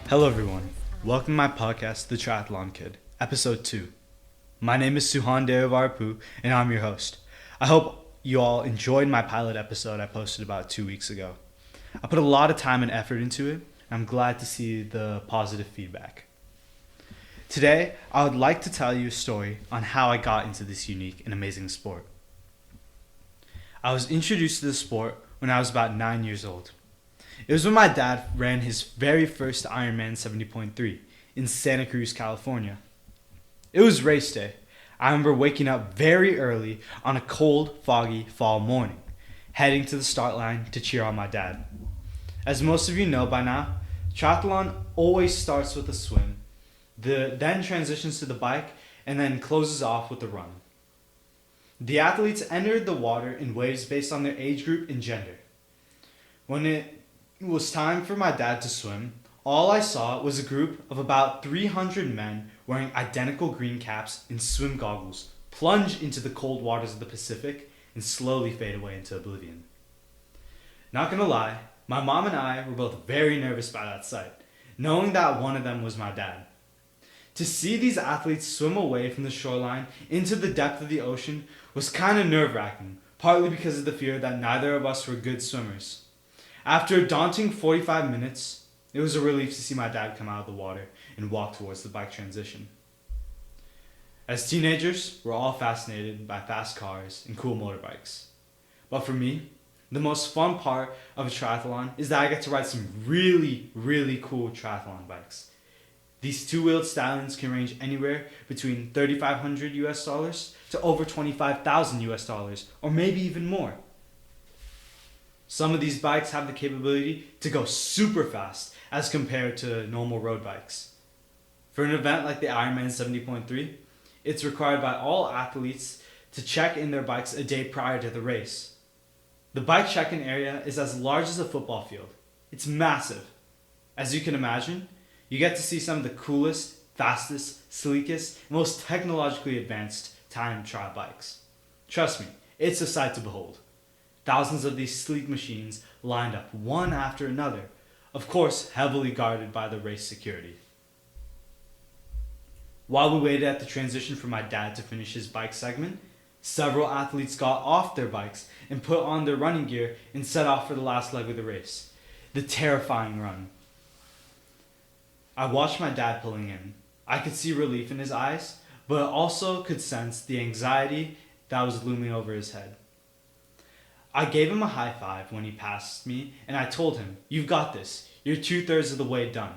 Hello everyone, welcome to my podcast, The Triathlon Kid, episode 2. My name is Suhaan and I'm your host. I hope you all enjoyed my pilot episode I posted about 2 weeks ago. I put a lot of time and effort into it, and I'm glad to see the positive feedback. Today, I would like to tell you a story on how I got into this unique and amazing sport. I was introduced to the sport when I was about 9 years old. It was when my dad ran his very first Ironman 70.3 in Santa Cruz, California. It was race day. I remember waking up very early on a cold, foggy fall morning, heading to the start line to cheer on my dad. As most of you know by now, triathlon always starts with a swim, then transitions to the bike, and then closes off with a run. The athletes entered the water in waves based on their age group and gender. When it was time for my dad to swim, all I saw was a group of about 300 men wearing identical green caps and swim goggles plunge into the cold waters of the Pacific and slowly fade away into oblivion. Not gonna lie, my mom and I were both very nervous by that sight, knowing that one of them was my dad. To see these athletes swim away from the shoreline into the depth of the ocean was kind of nerve-wracking, partly because of the fear that neither of us were good swimmers. After a daunting 45 minutes, it was a relief to see my dad come out of the water and walk towards the bike transition. As teenagers, we're all fascinated by fast cars and cool motorbikes. But for me, the most fun part of a triathlon is that I get to ride some really cool triathlon bikes. These two-wheeled stallions can range anywhere between $3,500 US to over $25,000 US, or maybe even more. Some of these bikes have the capability to go super fast as compared to normal road bikes. For an event like the Ironman 70.3, it's required by all athletes to check in their bikes a day prior to the race. The bike check-in area is as large as a football field. It's massive. As you can imagine, you get to see some of the coolest, fastest, sleekest, most technologically advanced time trial bikes. Trust me, it's a sight to behold. Thousands of these sleek machines lined up one after another, of course heavily guarded by the race security. While we waited at the transition for my dad to finish his bike segment, several athletes got off their bikes and put on their running gear and set off for the last leg of the race, the terrifying run. I watched my dad pulling in. I could see relief in his eyes, but also could sense the anxiety that was looming over his head. I gave him a high five when he passed me, and I told him, "You've got this. You're 2/3 of the way done."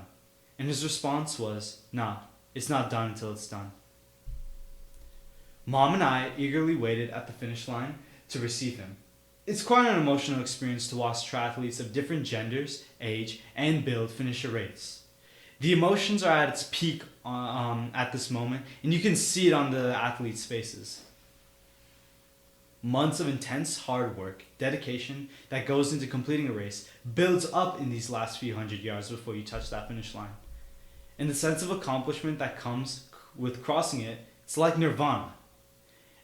And his response was, "Nah, it's not done until it's done." Mom and I eagerly waited at the finish line to receive him. It's quite an emotional experience to watch triathletes of different genders, age, and build finish a race. The emotions are at its peak at this moment, and you can see it on the athletes' faces. Months of intense hard work, dedication that goes into completing a race builds up in these last few hundred yards before you touch that finish line. And the sense of accomplishment that comes with crossing it, it's like nirvana.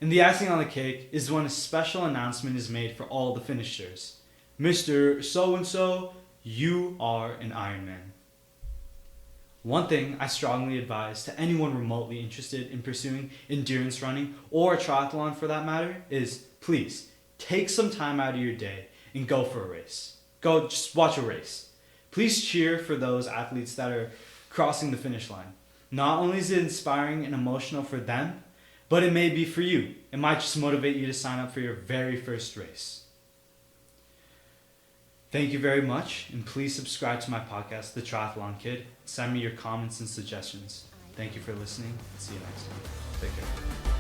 And the icing on the cake is when a special announcement is made for all the finishers. "Mr. So-and-so, you are an Ironman." One thing I strongly advise to anyone remotely interested in pursuing endurance running or a triathlon for that matter is, please, take some time out of your day and go for a race. Go just watch a race. Please cheer for those athletes that are crossing the finish line. Not only is it inspiring and emotional for them, but it may be for you. It might just motivate you to sign up for your very first race. Thank you very much, and please subscribe to my podcast, The Triathlon Kid. Send me your comments and suggestions. Thank you for listening. See you next time. Take care.